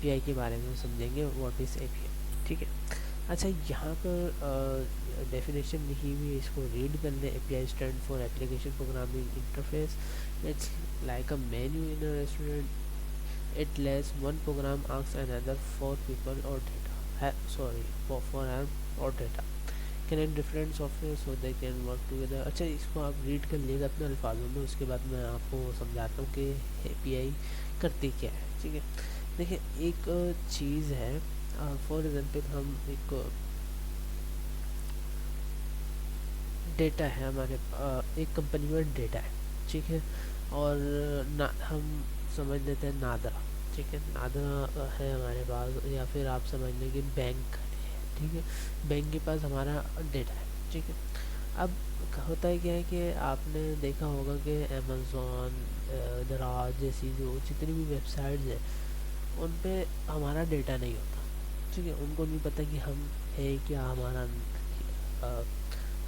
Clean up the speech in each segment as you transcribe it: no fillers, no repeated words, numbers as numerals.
پی آئی کے بارے میں سمجھیں گے، واٹ از اے پی آئی. ٹھیک ہے. اچھا یہاں پر ڈیفینیشن لکھی ہوئی ہے، اس کو ریڈ کر لیں. A P I stand for application programming interface. It's like a menu in a restaurant. It lets one program ask another for people or data. For or data. Connect different software so they can work together. اچھا اس کو آپ red کر لیے گا اپنے الفاظوں میں، اس کے بعد میں آپ کو سمجھاتا ہوں کہ اے پی آئی کرتی کیا ہے. ٹھیک ہے. دیکھیں ایک چیز ہے، فار ایگزامپل ہم ایک ڈیٹا ہے ہمارے، ایک کمپنی میں ڈیٹا ہے. ٹھیک ہے. اور ہم سمجھ لیتے ہیں نادرا. ٹھیک ہے. نادرا ہے ہمارے پاس، یا پھر آپ سمجھ لیں کہ بینک ہے. ٹھیک ہے. بینک کے پاس ہمارا ڈیٹا ہے. ٹھیک ہے. اب ہوتا ہے کیا ہے کہ آپ نے دیکھا ہوگا کہ امیزون، دراز جیسی جو جتنی بھی ویب سائٹس ہیں ان پہ ہمارا ڈیٹا نہیں ہوتا. ٹھیک ہے. ان کو نہیں پتہ کہ ہم ہے کیا،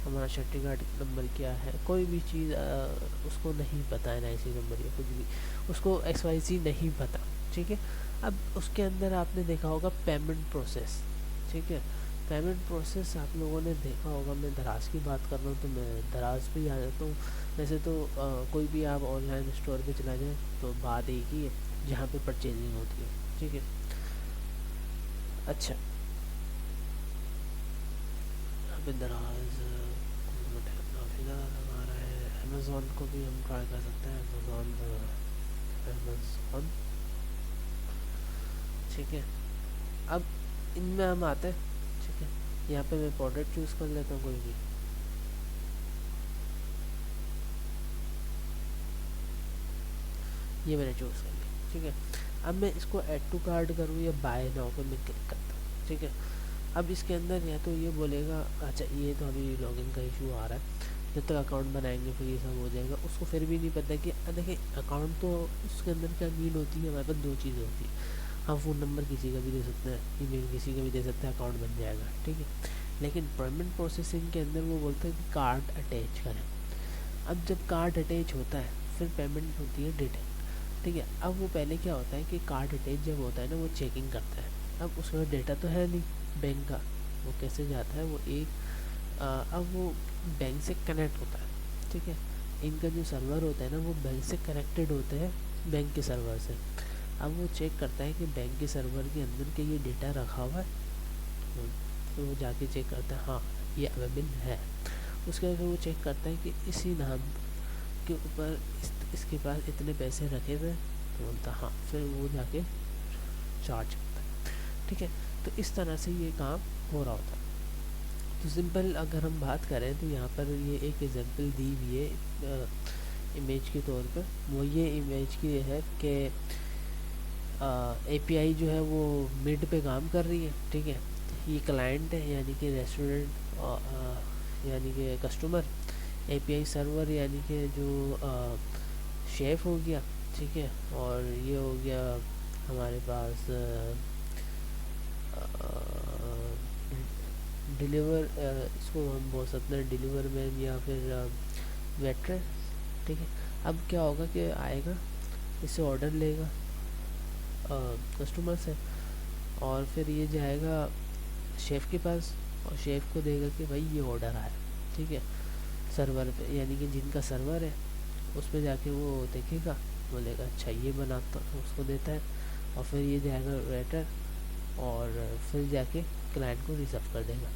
ہمارا سرٹیفکیٹ نمبر کیا ہے، کوئی بھی چیز اس کو نہیں پتہ ہے، نا اسی نمبر یا کچھ بھی اس کو ایکس وائی زی نہیں پتہ. ٹھیک ہے. اب اس کے اندر آپ نے دیکھا ہوگا پیمنٹ پروسیس. ٹھیک ہے. پیمنٹ پروسیس آپ لوگوں نے دیکھا ہوگا. میں دراز کی بات کر رہا ہوں تو میں دراز پہ ہی آ جاتا ہوں. ویسے تو کوئی بھی آپ آن لائن اسٹور پہ چلا جائیں تو بات ایک ہی ہے جہاں پہ پرچیزنگ ہوتی ہے. ٹھیک ہے. اچھا یہاں پہ دراز ہمارا ہے. امیزون کو بھی ہم ٹرائی کر سکتے ہیں. امیزون. ٹھیک ہے. اب ان میں ہم آتے ہیں. ٹھیک ہے. یہاں پہ میں پروڈکٹ چوز کر لیتا ہوں کوئی بھی. یہ میں نے چوز کر لیا. ٹھیک ہے. اب میں اس کو ایڈ ٹو کارٹ کروں یا بائی ناؤ پہ میں کلک کرتا ہوں. ٹھیک ہے. اب اس کے اندر یا تو یہ بولے گا، اچھا یہ تو ابھی لاگ ان کا ایشو آ رہا ہے، جب تک اکاؤنٹ بنائیں گے پھر یہ سب ہو جائے گا. اس کو پھر بھی نہیں پتہ کہ دیکھیں اکاؤنٹ تو اس کے اندر کیا نیڈ ہوتی ہے، ہمارے پاس دو چیزیں ہوتی ہیں. ہم فون نمبر کسی کا بھی دے سکتے ہیں، ای میل کسی کا بھی دے سکتے ہیں، اکاؤنٹ بن جائے گا. ٹھیک ہے. لیکن پیمنٹ پروسیسنگ کے اندر وہ بولتے ہیں کہ کارڈ اٹیچ کریں. اب جب کارڈ اٹیچ ہوتا ہے پھر پیمنٹ ہوتی ہے ڈیٹیل. ٹھیک ہے. اب وہ پہلے کیا ہوتا ہے کہ کارڈ اٹیچ جب ہوتا ہے نا وہ چیکنگ کرتا ہے. اب اس میں ڈیٹا تو ہے نہیں بینک کا، وہ کیسے جاتا ہے، وہ ایک اب وہ بینک سے کنیکٹ ہوتا ہے. ٹھیک ہے. ان کا جو سرور ہوتا ہے نا وہ بینک سے کنیکٹڈ ہوتے ہیں، بینک کے سرور سے. اب وہ چیک کرتا ہے کہ بینک کے سرور کے اندر کہ یہ ڈیٹا رکھا ہوا ہے، تو وہ جا کے چیک کرتا ہے ہاں یہ اویلیبل ہے. اس کے بعد وہ چیک کرتا ہے کہ اسی نام کے اوپر اس کے پاس اتنے پیسے رکھے ہوئے، تو بولتا ہاں، پھر وہ جا کے چارج کرتا ہے. ٹھیک ہے. تو اس طرح سے یہ کام ہو رہا ہوتا ہے. تو سمپل اگر ہم بات کریں تو یہاں پر یہ ایک ایگزامپل دی ہوئی ہے امیج کے طور پر. وہ یہ امیج کی ہے کہ اے پی آئی جو ہے وہ مڈ پہ کام کر رہی ہے. ٹھیک ہے. یہ کلائنٹ ہے یعنی کہ ریسٹورنٹ یعنی کہ کسٹمر، اے پی آئی سرور یعنی کہ جو شیف ہو گیا. ٹھیک ہے. اور یہ ہو گیا ہمارے پاس ڈیلیور، اس کو ہم بول سکتے ہیں ڈیلیور مین یا پھر ویٹر. ٹھیک ہے. اب کیا ہوگا کہ آئے گا، اس سے آرڈر لے گا کسٹمر سے، اور پھر یہ جائے گا شیف کے پاس اور شیف کو دے گا کہ بھائی یہ آرڈر آیا. ٹھیک ہے. سرور پہ یعنی کہ جن کا سرور ہے اس پہ جا کے وہ دیکھے گا، بولے گا اچھا یہ بناتا، اس کو دیتا ہے، اور پھر یہ جائے گا ویٹر اور پھر جا کے کلائنٹ کو ریسرو کر دے گا،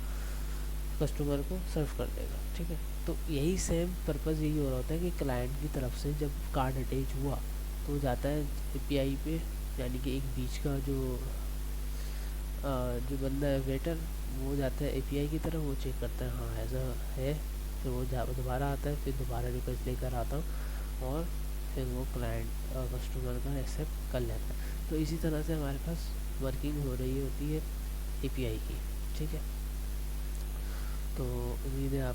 کسٹمر کو سرو کر دے گا. ٹھیک ہے. تو یہی سیم پرپز یہی ہو رہا ہوتا ہے کہ کلائنٹ کی طرف سے جب کارڈ اٹیچ ہوا تو وہ جاتا ہے اے پی آئی پہ، یعنی کہ ایک بیچ کا جو بندہ ہے ویٹر، وہ جاتا ہے اے پی آئی کی طرف، وہ چیک کرتا ہے ہاں ایسا ہے، پھر وہ دوبارہ آتا ہے، پھر دوبارہ ریکویسٹ لے کر آتا ہوں اور پھر وہ کلائنٹ کسٹمر کا ایکسیپٹ کر لیتا ہے. تو اسی طرح سے ہمارے پاس ورکنگ ہو رہی ہوتی ہے اے پی آئی کی. ٹھیک ہے. تو امید ہے آپ